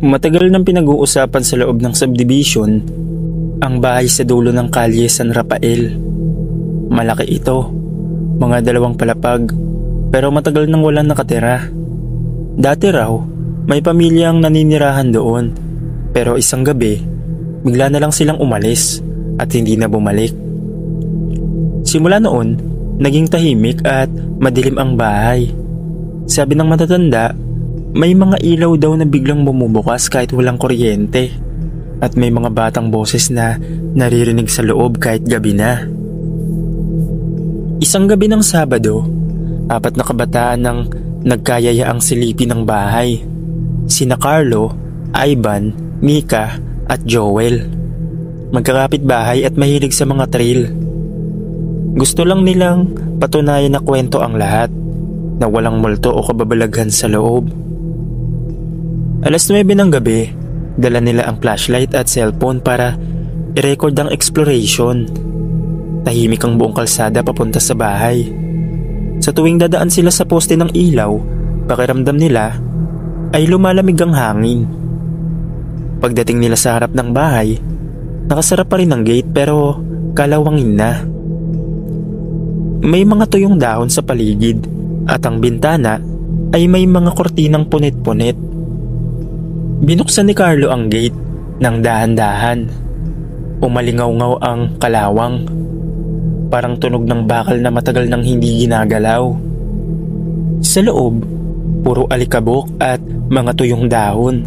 Matagal nang pinag-uusapan sa loob ng subdivision ang bahay sa dulo ng kalye San Rafael. Malaki ito, mga 2 palapag, pero matagal nang walang nakatira. Dati raw, may pamilyang naninirahan doon, pero isang gabi, bigla na lang silang umalis at hindi na bumalik. Simula noon, naging tahimik at madilim ang bahay. Sabi ng matatanda, may mga ilaw daw na biglang bumubukas kahit walang kuryente, at may mga batang boses na naririnig sa loob kahit gabi na. Isang gabi ng Sabado, 4 na kabataan ng nagkayayaang silipin ng bahay. Sina Carlo, Ivan, Mika at Joel. Magkakapit bahay at mahilig sa mga trail. Gusto lang nilang patunayan na kwento ang lahat, na walang multo o kababalaghan sa loob. Alas 9 ng gabi, dala nila ang flashlight at cellphone para i-record ang exploration. Tahimik ang buong kalsada papunta sa bahay. Sa tuwing dadaan sila sa poste ng ilaw, pakiramdam nila ay lumalamig ang hangin. Pagdating nila sa harap ng bahay, nakasara pa rin ang gate pero kalawangin na. May mga tuyong dahon sa paligid at ang bintana ay may mga kortinang punit-punit. Binuksan ni Carlo ang gate ng dahan-dahan. Umalingaw-ngaw ang kalawang, parang tunog ng bakal na matagal nang hindi ginagalaw. Sa loob, puro alikabok at mga tuyong dahon.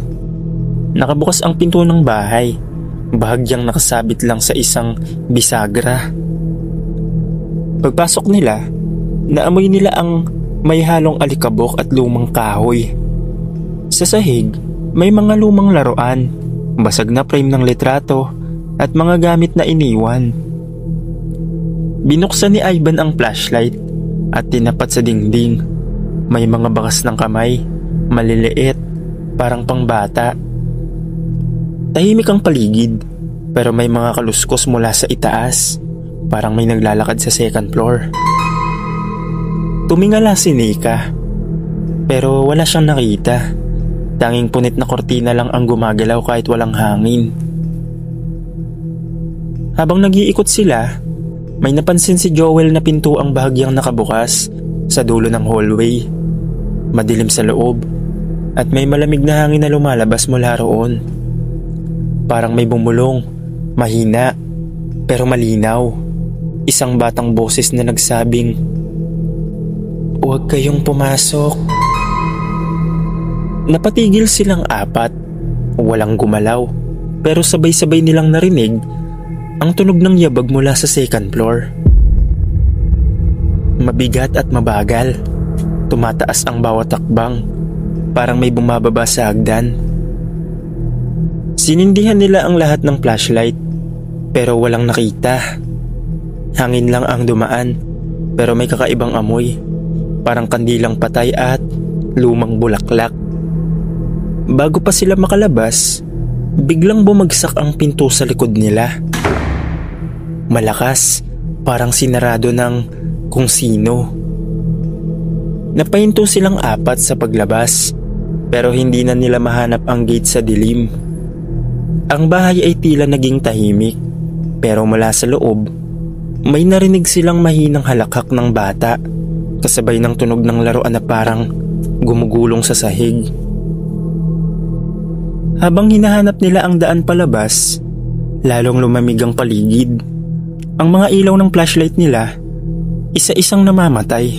Nakabukas ang pinto ng bahay, bahagyang nakasabit lang sa isang bisagra. Pagpasok nila, naamoy nila ang may halong alikabok at lumang kahoy. Sa sahig, may mga lumang laruan, basag na frame ng litrato at mga gamit na iniwan. Binuksan ni Ivan ang flashlight at tinapat sa dingding. May mga bakas ng kamay, maliliit, parang pangbata. Tahimik ang paligid, pero may mga kaluskos mula sa itaas, parang may naglalakad sa second floor. Tumingala si Nika, pero wala siyang nakita. Tanging punit na kortina lang ang gumagalaw kahit walang hangin. Habang nag-iikot sila, may napansin si Joel na pinto ang bahagyang nakabukas sa dulo ng hallway. Madilim sa loob at may malamig na hangin na lumalabas mula roon. Parang may bumulong, mahina, pero malinaw. Isang batang boses na nagsabing, "Huwag kayong pumasok." Napatigil silang 4, walang gumalaw, pero sabay-sabay nilang narinig ang tunog ng yabag mula sa second floor. Mabigat at mabagal, tumataas ang bawat takbang, parang may bumababa sa hagdan. Sinindihan nila ang lahat ng flashlight, pero walang nakita. Hangin lang ang dumaan, pero may kakaibang amoy, parang kandilang patay at lumang bulaklak. Bago pa sila makalabas, biglang bumagsak ang pinto sa likod nila. Malakas, parang sinarado ng kung sino. Napahinto silang 4 sa paglabas, pero hindi na nila mahanap ang gate sa dilim. Ang bahay ay tila naging tahimik, pero mula sa loob, may narinig silang mahinang halakhak ng bata, kasabay ng tunog ng laruan na parang gumugulong sa sahig. Habang hinahanap nila ang daan palabas, lalong lumamig ang paligid. Ang mga ilaw ng flashlight nila, isa-isang namamatay.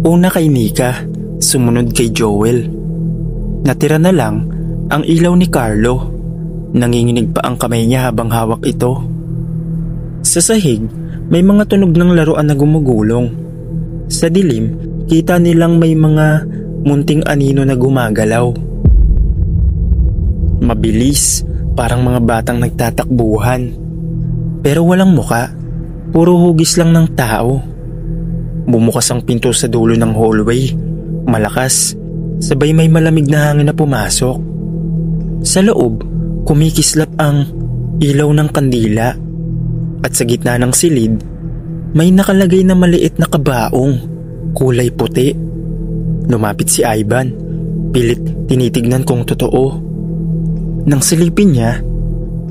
Una kay Nika, sumunod kay Joel. Natira na lang ang ilaw ni Carlo. Nanginginig pa ang kamay niya habang hawak ito. Sa sahig, may mga tunog ng laruan na gumugulong. Sa dilim, kita nilang may mga munting anino na gumagalaw. Mabilis, parang mga batang nagtatakbuhan. Pero walang muka, puro hugis lang ng tao. Bumukas ang pinto sa dulo ng hallway, malakas, sabay may malamig na hangin na pumasok. Sa loob, kumikislap ang ilaw ng kandila. At sa gitna ng silid, may nakalagay na maliit na kabaong, kulay puti. Lumapit si Ivan, pilit tinitignan kung totoo. Nang silipin niya,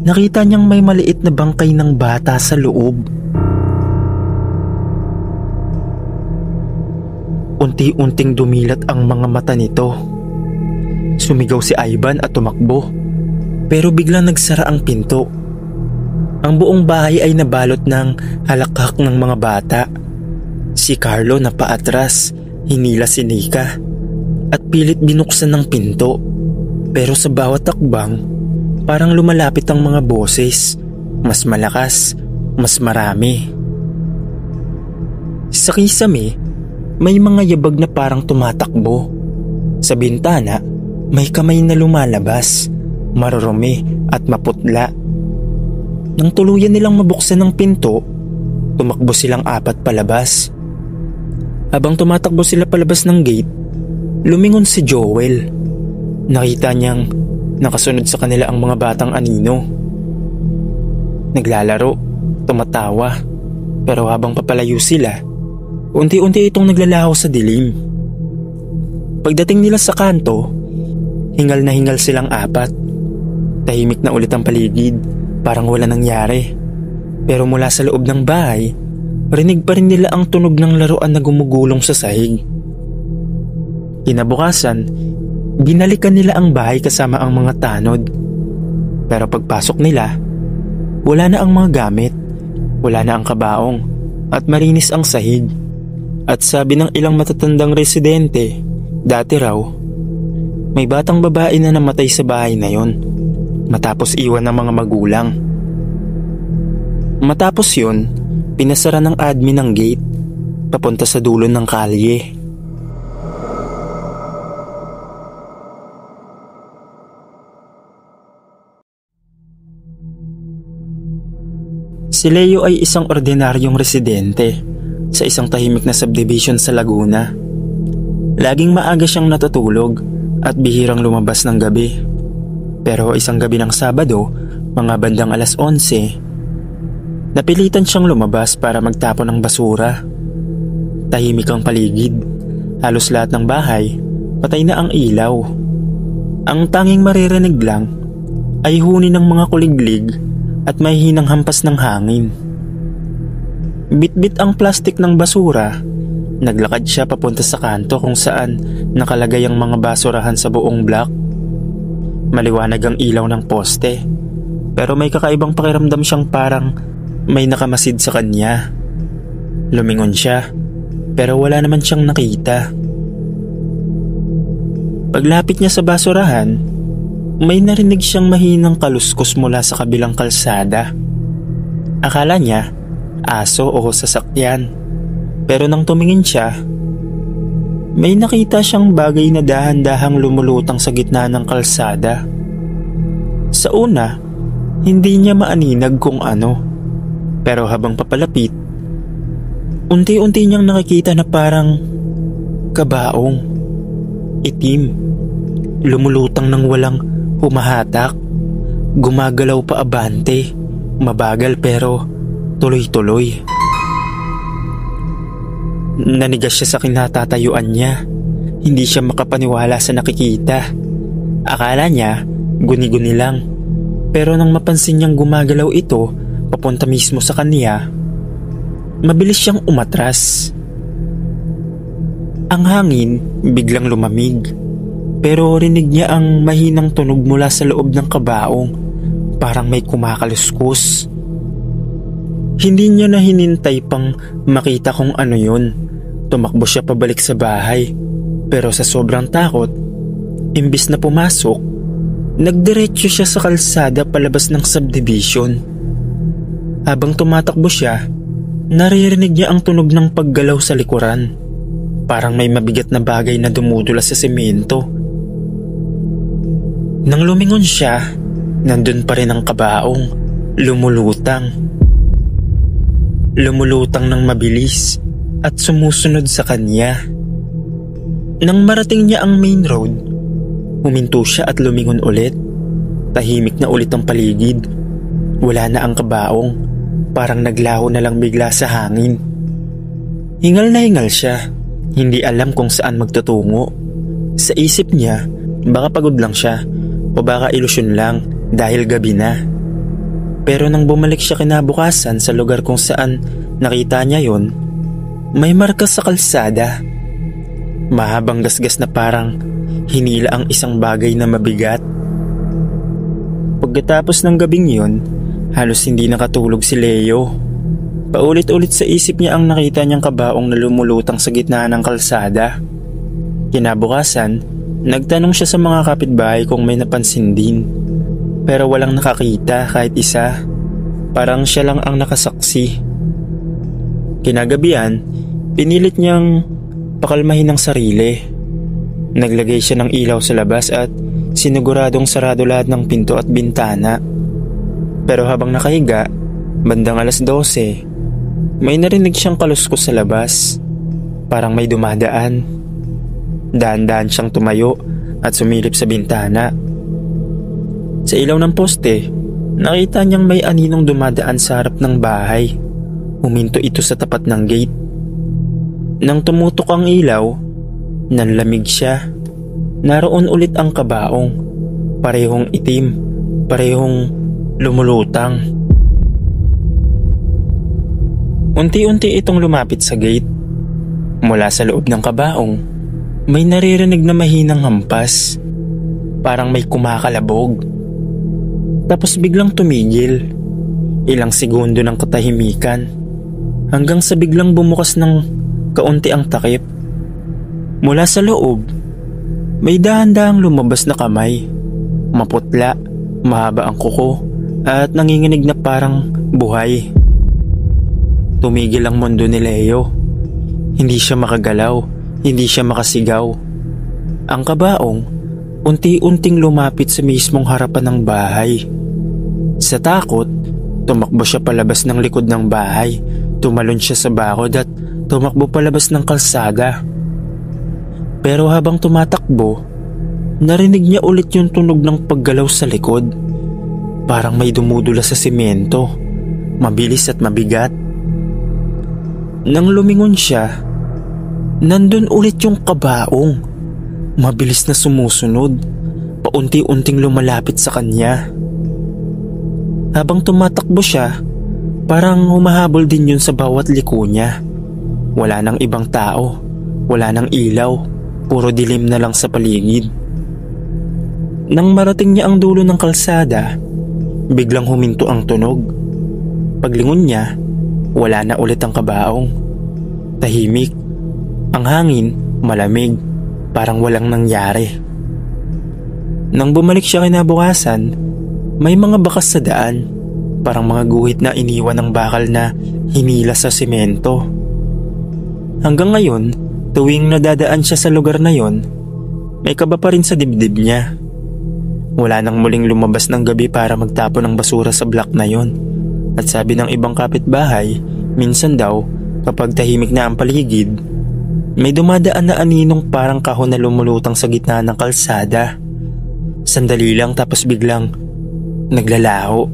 nakita niyang may maliit na bangkay ng bata sa loob. Unti-unting dumilat ang mga mata nito. Sumigaw si Ivan at tumakbo, pero biglang nagsara ang pinto. Ang buong bahay ay nabalot ng halakhak ng mga bata. Si Carlo na paatras, hinila si Nika at pilit binuksan ng pinto. Pero sa bawat takbang, parang lumalapit ang mga boses. Mas malakas, mas marami. Sa kisame, may mga yabag na parang tumatakbo. Sa bintana, may kamay na lumalabas, marurumi at maputla. Nang tuluyan nilang mabuksan ng pinto, tumakbo silang 4 palabas. Habang tumatakbo sila palabas ng gate, lumingon si Joel. Nakita niyang nakasunod sa kanila ang mga batang anino. Naglalaro, tumatawa, pero habang papalayo sila, unti-unti itong naglalaho sa dilim. Pagdating nila sa kanto, hingal na hingal silang 4. Tahimik na ulit ang paligid, parang wala nangyari. Pero mula sa loob ng bahay, rinig pa rin nila ang tunog ng laruan na gumugulong sa sahig. Kinabukasan, binalikan nila ang bahay kasama ang mga tanod. Pero pagpasok nila, wala na ang mga gamit, wala na ang kabaong, at malinis ang sahig. At sabi ng ilang matatandang residente, dati raw, may batang babae na namatay sa bahay na yon, matapos iwan ng mga magulang. Matapos yun, pinasara ng admin ng gate, papunta sa dulo ng kalye. Si Leo ay isang ordinaryong residente sa isang tahimik na subdivision sa Laguna. Laging maaga siyang natutulog at bihirang lumabas ng gabi. Pero isang gabi ng Sabado, mga bandang 11:00, napilitan siyang lumabas para magtapon ng basura. Tahimik ang paligid. Halos lahat ng bahay, patay na ang ilaw. Ang tanging maririnig lang ay huni ng mga kuliglig at may hinang hampas ng hangin. Bit-bit ang plastik ng basura. Naglakad siya papunta sa kanto kung saan nakalagay ang mga basurahan sa buong block. Maliwanag ang ilaw ng poste, pero may kakaibang pakiramdam siyang parang may nakamasid sa kanya. Lumingon siya, pero wala naman siyang nakita. Paglapit niya sa basurahan, may narinig siyang mahinang kaluskos mula sa kabilang kalsada. Akala niya aso o sasakyan, pero nang tumingin siya, may nakita siyang bagay na dahan-dahang lumulutang sa gitna ng kalsada. Sa una, hindi niya maaninag kung ano, pero habang papalapit, unti-unti niyang nakikita na parang kabaong, itim, lumulutang ng walang humahatak, gumagalaw pa abante, mabagal pero tuloy-tuloy. Nanigas siya sa kinatatayuan niya. Hindi siya makapaniwala sa nakikita. Akala niya guni-guni lang, pero nang mapansin niyang gumagalaw ito papunta mismo sa kanya, mabilis siyang umatras. Ang hangin biglang lumamig, pero rinig niya ang mahinang tunog mula sa loob ng kabaong, parang may kumakaluskus. Hindi niya na hinintay pang makita kung ano yun. Tumakbo siya pabalik sa bahay, pero sa sobrang takot, imbis na pumasok, nagdiretso siya sa kalsada palabas ng subdivision. Habang tumatakbo siya, naririnig niya ang tunog ng paggalaw sa likuran. Parang may mabigat na bagay na dumudula sa semento. Nang lumingon siya, nandun pa rin ang kabaong, lumulutang. Lumulutang ng mabilis at sumusunod sa kanya. Nang marating niya ang main road, huminto siya at lumingon ulit. Tahimik na ulit ang paligid. Wala na ang kabaong, parang naglaho na lang bigla sa hangin. Hingal na hingal siya, hindi alam kung saan magtutungo. Sa isip niya, baka pagod lang siya, O baka ilusyon lang dahil gabi na. Pero nang bumalik siya kinabukasan sa lugar kung saan nakita niya yon, may marka sa kalsada. Mahabang gasgas na parang hinila ang isang bagay na mabigat. Pagkatapos ng gabing yon, halos hindi nakatulog si Leo. Paulit-ulit sa isip niya ang nakita niyang kabaong na lumulutang sa gitna ng kalsada. Kinabukasan, nagtanong siya sa mga kapitbahay kung may napansin din. Pero walang nakakita kahit isa. Parang siya lang ang nakasaksi. Kinagabihan, pinilit niyang pakalmahin ang sarili. Naglagay siya ng ilaw sa labas at siniguradong sarado lahat ng pinto at bintana. Pero habang nakahiga, bandang 12:00, may narinig siyang kaluskos sa labas. Parang may dumadaan. Dahan-dahan siyang tumayo at sumilip sa bintana. Sa ilaw ng poste, nakita niyang may aninong dumadaan sa harap ng bahay. Huminto ito sa tapat ng gate. Nang tumutok ang ilaw, nanlamig siya. Naroon ulit ang kabaong. Parehong itim, parehong lumulutang. Unti-unti itong lumapit sa gate. Mula sa loob ng kabaong, may naririnig na mahinang hampas. Parang may kumakalabog. Tapos biglang tumigil. Ilang segundo ng katahimikan. Hanggang sa biglang bumukas ng kaunti ang takip. Mula sa loob, may dahan-dahang lumabas na kamay. Maputla, mahaba ang kuko, at nanginginig na parang buhay. Tumigil ang mundo ni Leo. Hindi siya makagalaw, hindi siya makasigaw. Ang kabaong, unti-unting lumapit sa mismong harapan ng bahay. Sa takot, tumakbo siya palabas ng likod ng bahay. Tumalon siya sa bakod at tumakbo palabas ng kalsada. Pero habang tumatakbo, narinig niya ulit yung tunog ng paggalaw sa likod. Parang may dumudula sa simento, mabilis at mabigat. Nang lumingon siya, nandun ulit yung kabaong. Mabilis na sumusunod, paunti-unting lumalapit sa kanya. Habang tumatakbo siya, parang humahabol din yun sa bawat liko niya. Wala nang ibang tao, wala nang ilaw, puro dilim na lang sa paligid. Nang marating niya ang dulo ng kalsada, biglang huminto ang tunog. Paglingon niya, wala na ulit ang kabaong. Tahimik. Ang hangin, malamig, parang walang nangyari. Nang bumalik siya kinabukasan, may mga bakas sa daan, parang mga guhit na iniwan ng bakal na hinila sa simento. Hanggang ngayon, tuwing nadadaan siya sa lugar na yon, may kaba pa rin sa dibdib niya. Wala nang muling lumabas ng gabi para magtapon ng basura sa block na yon. At sabi ng ibang kapitbahay, minsan daw, kapag tahimik na ang paligid, may dumadaan na aninong parang kahon na lumulutang sa gitna ng kalsada. Sandali lang tapos biglang naglalaho.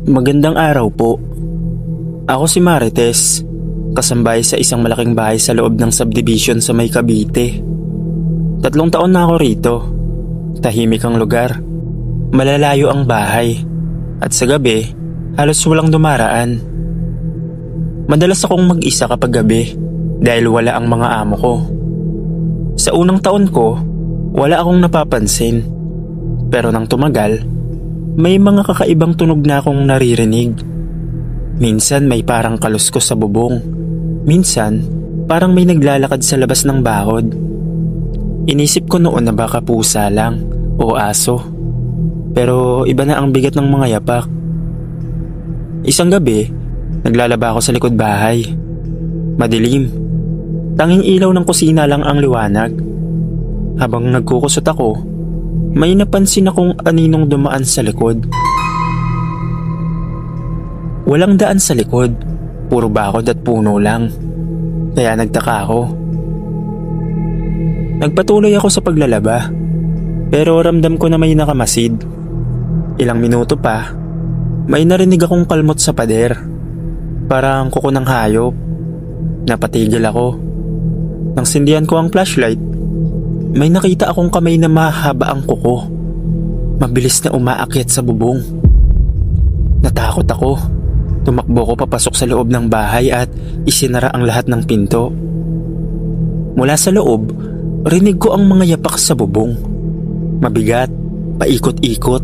Magandang araw po. Ako si Marites, kasambay sa isang malaking bahay sa loob ng subdivision sa may Cavite. 3 taon na ako rito. Tahimik ang lugar. Malalayo ang bahay. At sa gabi, halos walang dumaraan. Madalas akong mag-isa kapag gabi dahil wala ang mga amo ko. Sa unang taon ko, wala akong napapansin. Pero nang tumagal, may mga kakaibang tunog na akong naririnig. Minsan may parang kaluskos sa bubong. Minsan, parang may naglalakad sa labas ng bakod. Inisip ko noon na baka pusa lang o aso. Pero iba na ang bigat ng mga yapak. Isang gabi, naglalaba ako sa likod bahay. Madilim. Tanging ilaw ng kusina lang ang liwanag. Habang nagkukusot ako, may napansin akong aninong dumaan sa likod. Walang daan sa likod, puro bakod at puno lang. Kaya nagtaka ako. Nagpatuloy ako sa paglalaba, pero ramdam ko na may nakamasid. Ilang minuto pa, may narinig akong kalmot sa pader. Parang kuko ng hayop. Napatigil ako. Nang sindihan ko ang flashlight, may nakita akong kamay na mahaba ang kuko. Mabilis na umaakyat sa bubong. Natakot ako. Tumakbo ko papasok sa loob ng bahay at isinara ang lahat ng pinto. Mula sa loob, rinig ko ang mga yapak sa bubong. Mabigat, paikot-ikot,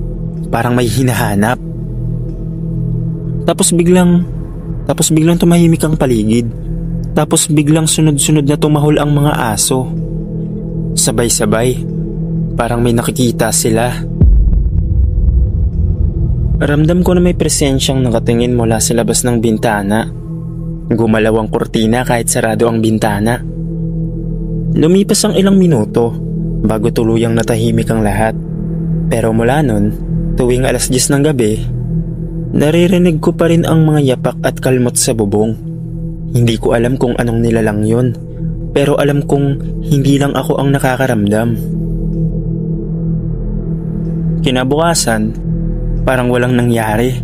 parang may hinahanap. Tapos biglang tumahimik ang paligid. Tapos biglang sunod-sunod na tumahol ang mga aso. Sabay-sabay, parang may nakikita sila. Ramdam ko na may presensyang nakatingin mula sa labas ng bintana. Gumalaw ang kurtina kahit sarado ang bintana. Lumipas ang ilang minuto bago tuluyang natahimik ang lahat. Pero mula nun, tuwing 10:00 ng gabi, naririnig ko pa rin ang mga yapak at kalmot sa bubong. Hindi ko alam kung anong nilalang yun, pero alam kong hindi lang ako ang nakakaramdam. Kinabukasan, parang walang nangyari.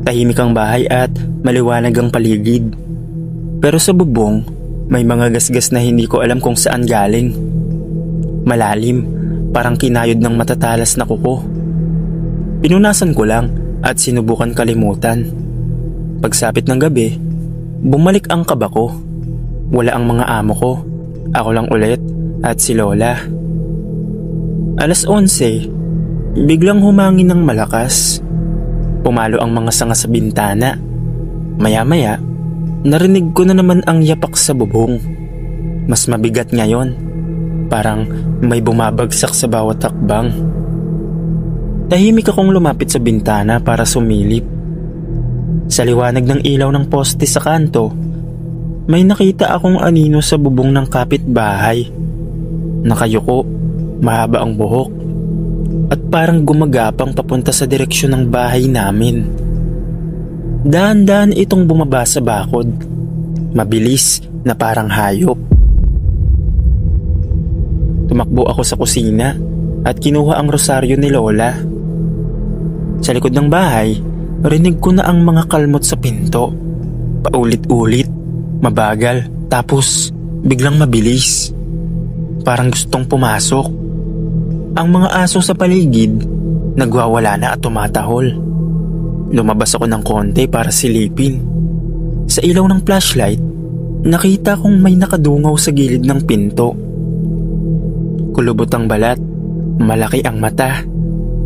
Tahimik ang bahay at maliwanag ang paligid. Pero sa bubong, may mga gasgas na hindi ko alam kung saan galing. Malalim, parang kinayod ng matatalas na kuko. Pinunasan ko lang at sinubukan kalimutan. Pagsapit ng gabi, bumalik ang kaba ko. Wala ang mga amo ko. Ako lang ulit at si Lola. 11:00, biglang humangin ng malakas. Pumalo ang mga sanga sa bintana. Maya-maya, narinig ko na naman ang yapak sa bubong. Mas mabigat ngayon. Parang may bumabagsak sa bawat hakbang. Tahimik akong lumapit sa bintana para sumilip. Sa liwanag ng ilaw ng poste sa kanto, may nakita akong anino sa bubong ng kapitbahay. Nakayuko, mahaba ang buhok, at parang gumagapang papunta sa direksyon ng bahay namin. Dahan-dahan itong bumaba sa bakod. Mabilis na parang hayop. Tumakbo ako sa kusina at kinuha ang rosaryo ni Lola. Sa likod ng bahay, rinig ko na ang mga kalmot sa pinto. Paulit-ulit, mabagal, tapos biglang mabilis. Parang gustong pumasok. Ang mga aso sa paligid, nagwawala na at tumatahol. Lumabas ako ng konti para silipin. Sa ilaw ng flashlight, nakita kong may nakadungaw sa gilid ng pinto. Kulubot ang balat, malaki ang mata,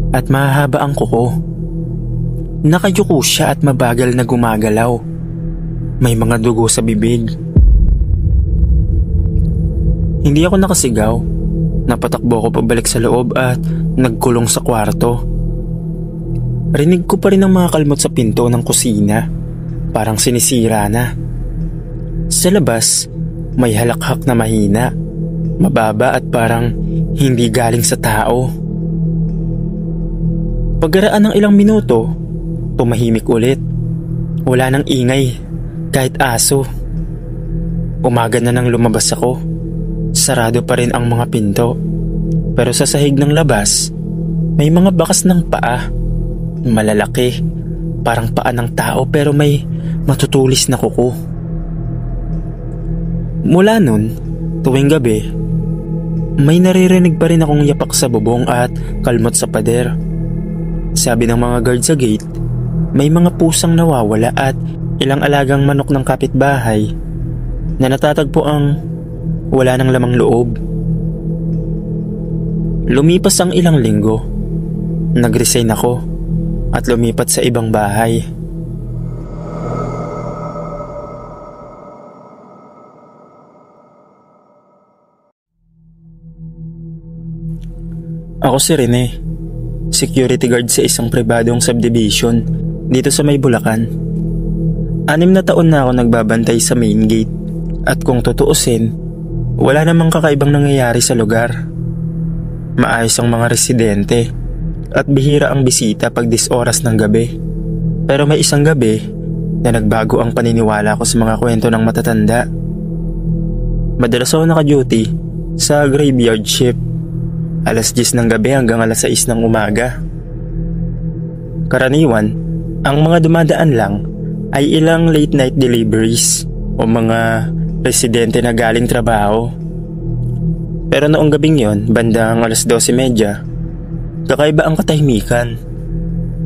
at mahaba ang kuko. Nakayuko siya at mabagal na gumagalaw. May mga dugo sa bibig. Hindi ako nakasigaw. Napatakbo ko pabalik sa loob at nagkulong sa kwarto. Rinig ko pa rin ang mga kalmot sa pinto ng kusina. Parang sinisira na. Sa labas, may halakhak na mahina. Mababa at parang hindi galing sa tao. Pagkaraan ng ilang minuto, tumahimik ulit. Wala nang ingay, kahit aso. Umaga na nang lumabas ako. Sarado pa rin ang mga pinto. Pero sa sahig ng labas, may mga bakas ng paa. Malalaki, parang paa ng tao pero may matutulis na kuko. Mula nun, tuwing gabi, may naririnig pa rin akong yapak sa bubong at kalmot sa pader. Sabi ng mga guard sa gate, may mga pusang nawawala at ilang alagang manok ng kapitbahay na natatagpo ang wala ng lamang loob. Lumipas ang ilang linggo. Nag-resign ako at lumipat sa ibang bahay. Ako si Rene, security guard sa isang pribadong subdivision dito sa may Bulacan. 6 na taon na ako nagbabantay sa main gate at kung tutuusin, wala namang kakaibang nangyayari sa lugar. Maayos ang mga residente at bihira ang bisita pag 10 oras ng gabi. Pero may isang gabi na nagbago ang paniniwala ko sa mga kwento ng matatanda. Madalas ako naka-duty sa graveyard shift. 10:00 ng gabi hanggang 6:00 ng umaga. Karaniwan, ang mga dumadaan lang ay ilang late night deliveries o mga residente na galing trabaho. Pero noong gabing yon, bandang 12:30, kakaiba ang katahimikan.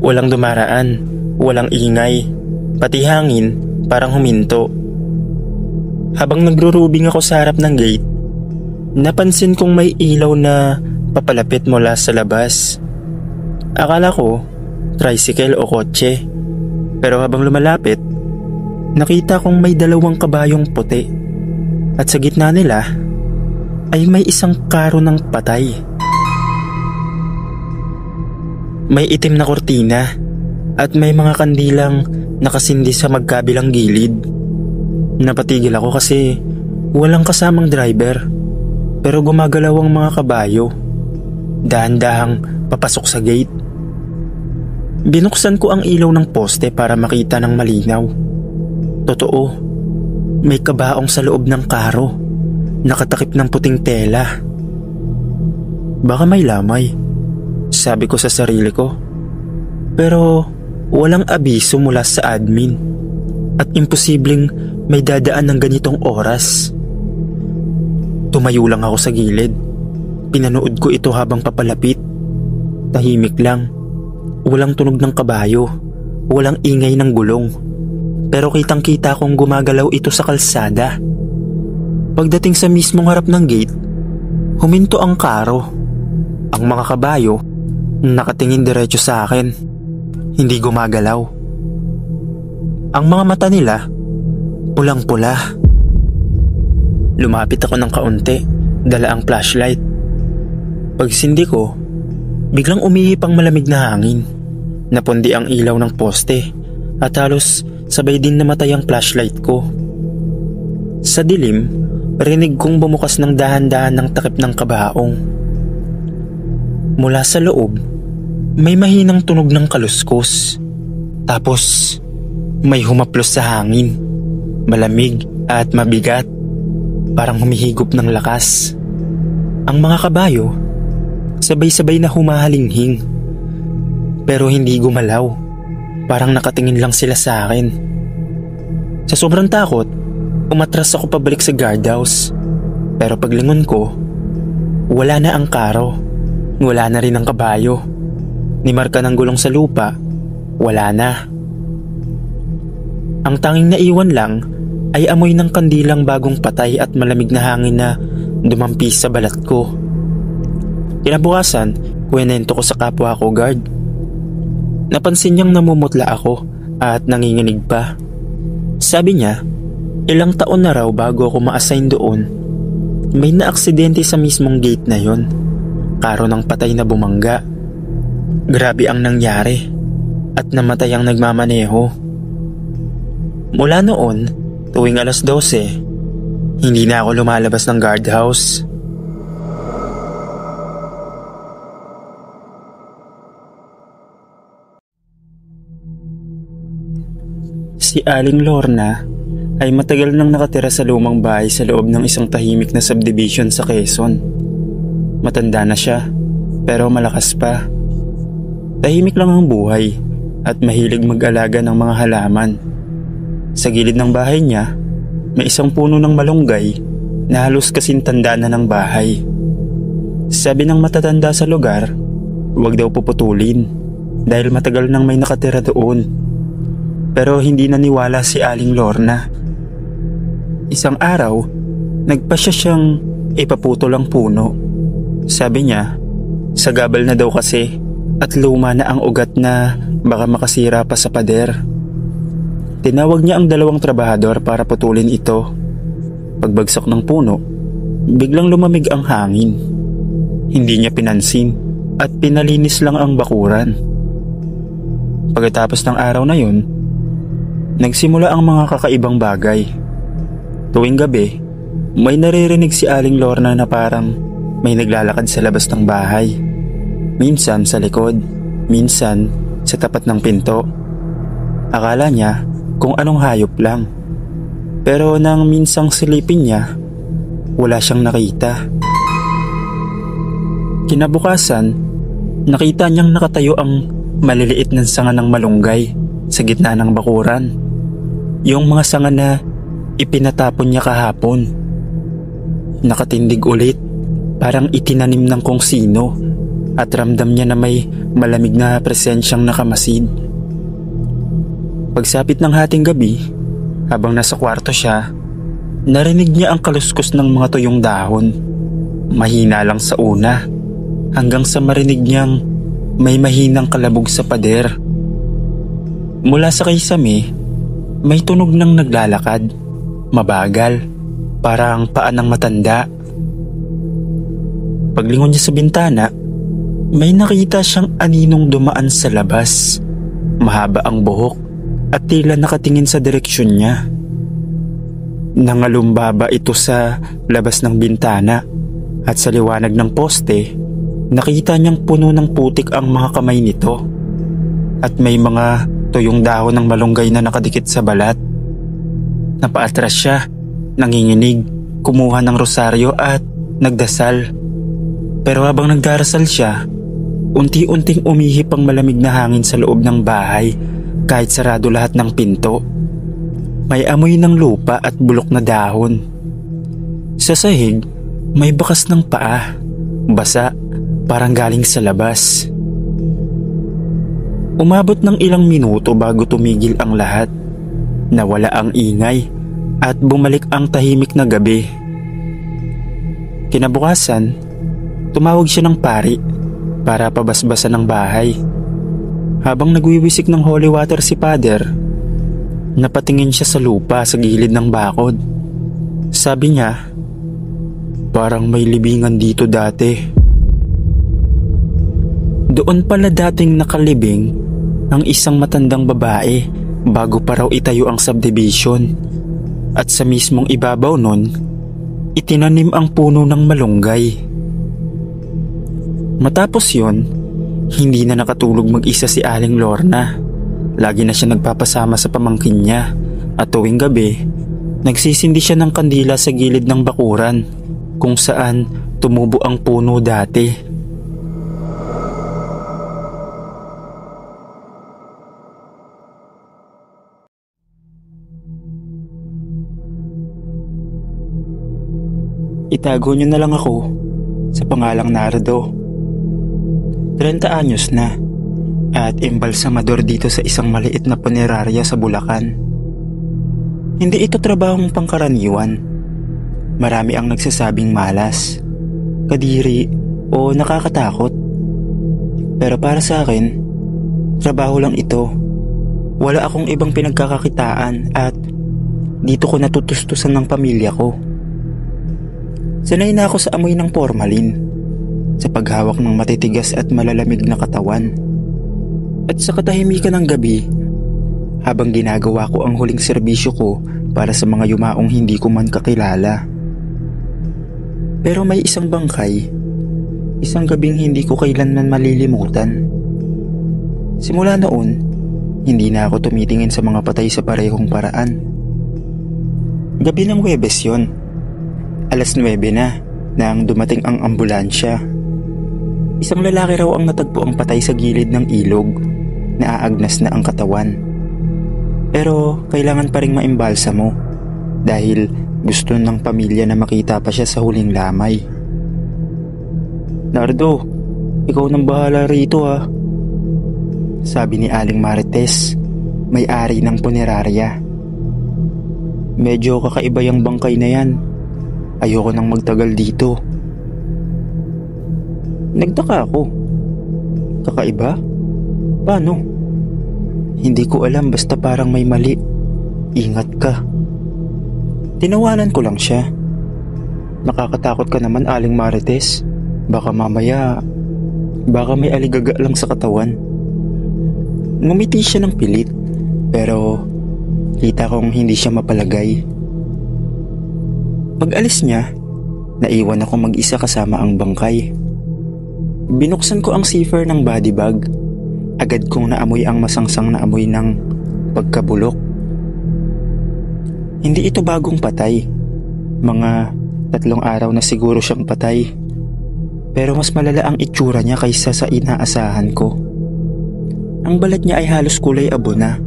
Walang dumaraan, walang ingay, pati hangin parang huminto. Habang nagrurubing ako sa harap ng gate, napansin kong may ilaw na papalapit mula sa labas. Akala ko tricycle o kotse, pero habang lumalapit, nakita kong may 2 kabayong puti at sa gitna nila ay may isang karo ng patay. May itim na kortina at may mga kandilang nakasindi sa magkabilang gilid. Napatigil ako kasi walang kasamang driver, pero gumagalaw ang mga kabayo. Dahan-dahang papasok sa gate. Binuksan ko ang ilaw ng poste para makita ng malinaw. Totoo, may kabaong sa loob ng karo, nakatakip ng puting tela. Baka may lamay, sabi ko sa sarili ko. Pero walang abiso mula sa admin at imposibleng may dadaan ng ganitong oras. Tumayo lang ako sa gilid. Pinanood ko ito habang papalapit. Tahimik lang. Walang tunog ng kabayo. Walang ingay ng gulong. Pero kitang-kita kong gumagalaw ito sa kalsada. Pagdating sa mismong harap ng gate, huminto ang karo. Ang mga kabayo nakatingin diretso sa akin. Hindi gumagalaw. Ang mga mata nila pulang-pula. Lumapit ako ng kaunti, dala ang flashlight. Pagsindi ko, biglang umihip ang malamig na hangin. Napundi ang ilaw ng poste at halos sabay din namatay ang flashlight ko. Sa dilim, rinig kong bumukas ng dahan-dahan ng takip ng kabaong. Mula sa loob, may mahinang tunog ng kaluskos. Tapos, may humaplos sa hangin. Malamig at mabigat. Parang humihigop ng lakas. Ang mga kabayo, sabay-sabay na humahalinghing. Pero hindi gumalaw. Parang nakatingin lang sila sa akin. Sa sobrang takot, umatras ako pabalik sa guardhouse. Pero paglingon ko, wala na ang karo. Wala na rin ang kabayo. Ni marka ng gulong sa lupa, wala na. Ang tanging naiwan lang ay amoy ng kandilang bagong patay at malamig na hangin na dumampis sa balat ko. Kinabukasan, kwento ko sa kapwa ko guard. Napansin niyang namumutla ako at nanginginig pa. Sabi niya, ilang taon na raw bago ako ma-assign doon, may naaksidente sa mismong gate na yon. Karo ng patay na bumangga. Grabe ang nangyari at namatay ang nagmamaneho. Mula noon, tuwing 12:00, hindi na ako lumalabas ng guardhouse. Si Aling Lorna ay matagal nang nakatira sa lumang bahay sa loob ng isang tahimik na subdivision sa Quezon. Matanda na siya, pero malakas pa. Tahimik lang ang buhay at mahilig mag-alaga ng mga halaman. Sa gilid ng bahay niya, may isang puno ng malunggay na halos kasing tanda na ng bahay. Sabi ng matatanda sa lugar, huwag daw puputulin dahil matagal nang may nakatira doon. Pero hindi naniwala si Aling Lorna. Isang araw, nagpasya siyang ipaputol ang puno. Sabi niya, sagabal na daw kasi at luma na ang ugat na baka makasira pa sa pader. Tinawag niya ang 2 trabahador para putulin ito. Pagbagsak ng puno, biglang lumamig ang hangin. Hindi niya pinansin at pinalinis lang ang bakuran. Pagkatapos ng araw na yun, nagsimula ang mga kakaibang bagay. Tuwing gabi, may naririnig si Aling Lorna na parang may naglalakad sa labas ng bahay. Minsan sa likod, minsan sa tapat ng pinto. Akala niya kung anong hayop lang. Pero nang minsang silipin niya, wala siyang nakita. Kinabukasan, nakita niyang nakatayo ang maliliit na sanga ng malunggay sa gitna ng bakuran. Yung mga sanga na ipinatapon niya kahapon. Nakatindig ulit, parang itinanim ng kung sino, at ramdam niya na may malamig na presensyang nakamasid. Pagsapit ng hating gabi, habang nasa kwarto siya, narinig niya ang kaluskos ng mga tuyong dahon. Mahina lang sa una, hanggang sa marinig niyang may mahinang kalabog sa pader. Mula sa kisame, may tunog ng naglalakad, mabagal, parang paa ng matanda. Paglingon niya sa bintana, may nakita siyang aninong dumaan sa labas. Mahaba ang buhok at tila nakatingin sa direksyon niya. Nangalumbaba ito sa labas ng bintana at sa liwanag ng poste, nakita niyang puno ng putik ang mga kamay nito at may mga tuyong dahon ng malunggay na nakadikit sa balat. Napaatras siya, nanginginig, kumuha ng rosaryo at nagdasal. Pero habang nagdarasal siya, unti-unting umihip ang malamig na hangin sa loob ng bahay kahit sarado lahat ng pinto. May amoy ng lupa at bulok na dahon. Sa sahig, may bakas ng paa, basa, parang galing sa labas. Umabot ng ilang minuto bago tumigil ang lahat. Nawala ang ingay at bumalik ang tahimik na gabi. Kinabukasan, tumawag siya ng pari para pabasbasan ng bahay. Habang nagwiwisik ng holy water si Father, napatingin siya sa lupa sa gilid ng bakod. Sabi niya, parang may libingan dito dati. Doon pala dating nakalibing ang isang matandang babae bago pa raw itayo ang subdivision. At sa mismong ibabaw nun, itinanim ang puno ng malunggay. Matapos yon, hindi na nakatulog mag-isa si Aling Lorna. Lagi na siya nagpapasama sa pamangkin niya at tuwing gabi, nagsisindi siya ng kandila sa gilid ng bakuran kung saan tumubo ang puno dati. Itago niyo na lang ako sa pangalang Nardo. 30 anyos na at embalsamador dito sa isang maliit na punerarya sa Bulacan. Hindi ito trabahong pangkaraniwan. Marami ang nagsasabing malas, kadiri o nakakatakot. Pero para sa akin, trabaho lang ito. Wala akong ibang pinagkakakitaan at dito ko natutustusan ng pamilya ko. Sanay na ako sa amoy ng formalin, sa paghawak ng matitigas at malalamig na katawan. At sa katahimikan ng gabi, habang ginagawa ko ang huling serbisyo ko para sa mga yumaong hindi ko man kakilala. Pero may isang bangkay, isang gabing hindi ko kailanman malilimutan. Simula noon, hindi na ako tumitingin sa mga patay sa parehong paraan. Gabi ng Huwebes yon. 9:00 na nang dumating ang ambulansya. Isang lalaki raw ang natagpo ang patay sa gilid ng ilog. Naaagnas na ang katawan. Pero kailangan pa ring maimbalsamo dahil gusto ng pamilya na makita pa siya sa huling lamay. Nardo, ikaw nang bahala rito ha, sabi ni Aling Marites, may-ari ng punerarya. Medyo kakaiba yung bangkay na yan. Ayoko nang magtagal dito. Nagtaka ako. Kakaiba? Paano? Hindi ko alam, basta parang may mali. Ingat ka. Tinawanan ko lang siya. Nakakatakot ka naman, Aling Marites. Baka mamaya, may aligaga lang sa katawan. Ngumiti siya ng pilit, pero kita kong hindi siya mapalagay. Pag-alis niya, naiwan ako mag-isa kasama ang bangkay. Binuksan ko ang zipper ng body bag. Agad kong naamoy ang masangsang na amoy ng pagkabulok. Hindi ito bagong patay. Mga 3 araw na siguro siyang patay. Pero mas malala ang itsura niya kaysa sa inaasahan ko. Ang balat niya ay halos kulay abo na.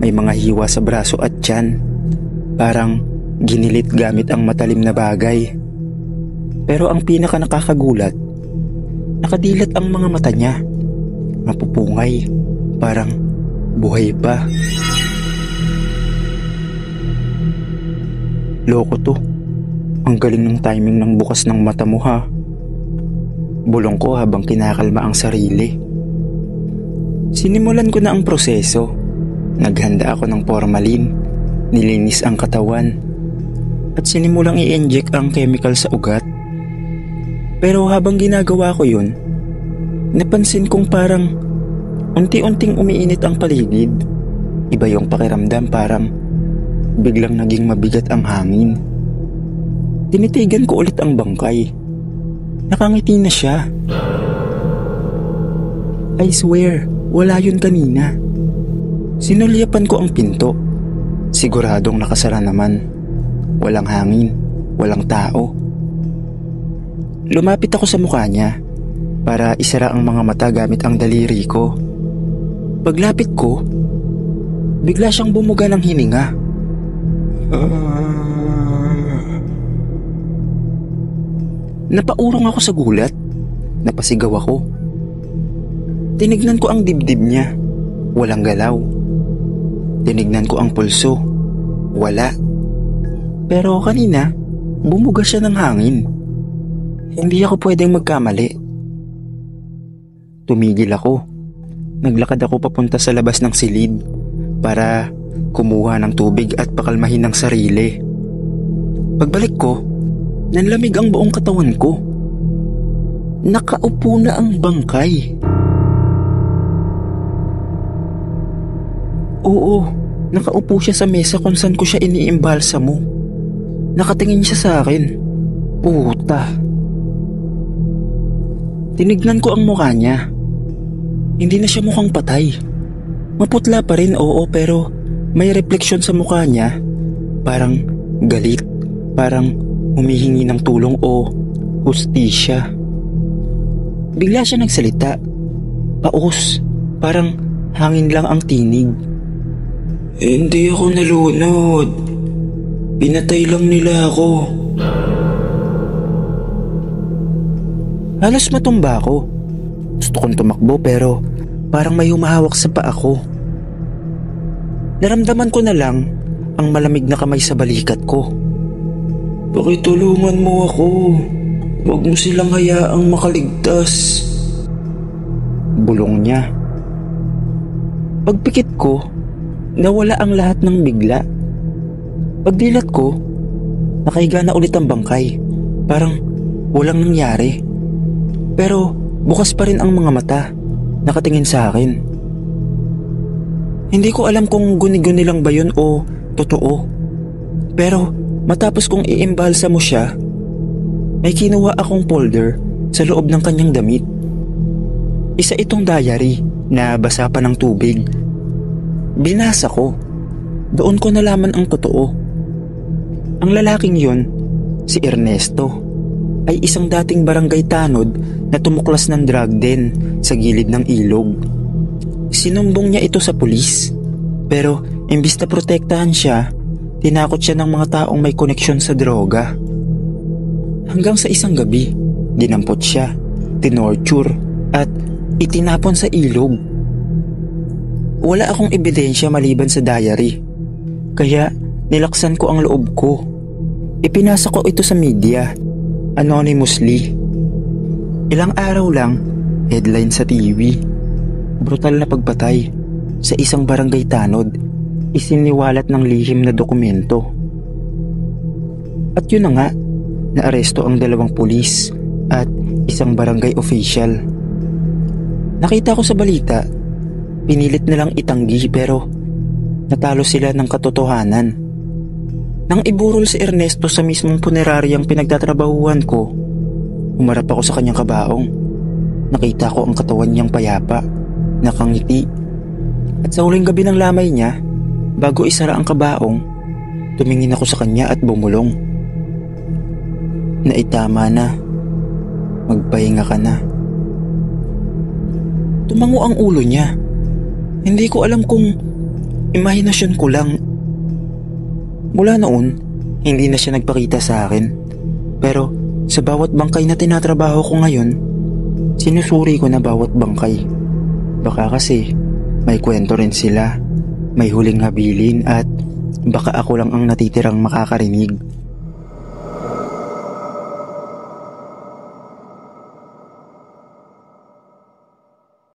May mga hiwa sa braso at tiyan. Parang ginilit gamit ang matalim na bagay. Pero ang pinaka nakakagulat, nakadilat ang mga mata niya. Mapupungay, parang buhay pa. Loko to. Ang galing ng timing ng bukas ng mata mo ha. Bulong ko habang kinakalma ang sarili. Sinimulan ko na ang proseso. Naghanda ako ng formalin, nilinis ang katawan, at sinimulang i-inject ang chemical sa ugat. Pero habang ginagawa ko yun, napansin kong parang unti-unting umiinit ang paligid. Iba yung pakiramdam, parang biglang naging mabigat ang hangin. Tinitigan ko ulit ang bangkay. Nakangiti na siya. I swear, wala yun kanina. Sinulyapan ko ang pinto. Siguradong nakasara naman. Walang hangin, walang tao. Lumapit ako sa mukha niya para isara ang mga mata gamit ang daliri ko. Paglapit ko, bigla siyang bumuga ng hininga. Napaurong ako sa gulat. Napasigaw ako. Tinignan ko ang dibdib niya. Walang galaw. Tinignan ko ang pulso. Wala. Pero kanina, bumuga siya ng hangin. Hindi ako pwedeng magkamali. Tumigil ako. Naglakad ako papunta sa labas ng silid para kumuha ng tubig at pakalmahin ng sarili. Pagbalik ko, nanlamig ang buong katawan ko. Nakaupo na ang bangkay. Oo, nakaupo siya sa mesa kung saan ko siya iniimbalsa mo. Nakatingin siya sa akin. Puta. Tinignan ko ang mukha niya. Hindi na siya mukhang patay. Maputla pa rin, oo, pero may refleksyon sa mukha niya. Parang galit, parang humihingi ng tulong o hustisya. Bigla siya nagsalita. Paus, parang hangin lang ang tinig. Hindi ako nalunod. Pinatay lang nila ako. Halos matumba ako. Gusto kong tumakbo pero parang may humahawak sa paa ko. Naramdaman ko na lang ang malamig na kamay sa balikat ko. Pakitulungan mo ako. Huwag mo silang hayaang makaligtas. Bulong niya. Pagpikit ko, nawala ang lahat ng bigla. Pagdilat ko, nakahiga na ulit ang bangkay. Parang walang nangyari. Pero bukas pa rin ang mga mata, nakatingin sa akin. Hindi ko alam kung guni-guni lang ba yun o totoo. Pero matapos kong iimbalsa mo siya, may kinuha akong folder sa loob ng kanyang damit. Isa itong diary na basa pa ng tubig. Binasa ko. Doon ko nalaman ang totoo. Ang lalaking yun, si Ernesto, ay isang dating barangay tanod na tumuklas ng drug den sa gilid ng ilog. Sinumbong niya ito sa pulis. Pero imbis na protektahan siya, tinakot siya ng mga taong may koneksyon sa droga. Hanggang sa isang gabi, dinampot siya, tinorture at itinapon sa ilog. Wala akong ebidensya maliban sa diary, kaya nilaksan ko ang loob ko. Ipinasa ko ito sa media, anonymously. Ilang araw lang, headline sa TV. Brutal na pagpatay sa isang barangay tanod, isiniwalat ng lihim na dokumento. At yun na nga, naaresto ang 2 pulis at isang barangay official. Nakita ko sa balita, pinilit nilang itanggi pero natalo sila ng katotohanan. Nang iburol si Ernesto sa mismong puneraryang pinagtatrabahuan ko, umarap ako sa kanyang kabaong. Nakita ko ang katawan niyang payapa, nakangiti. At sa huling gabi ng lamay niya, bago isara ang kabaong, tumingin ako sa kanya at bumulong. Naitama na. Magpahinga ka na. Tumango ang ulo niya. Hindi ko alam kung Imahinasyon ko lang. Mula noon, hindi na siya nagpakita sa akin. Pero sa bawat bangkay na tinatrabaho ko ngayon, sinusuri ko na bawat bangkay. Baka kasi may kwento rin sila, may huling habilin at baka ako lang ang natitirang makakarinig.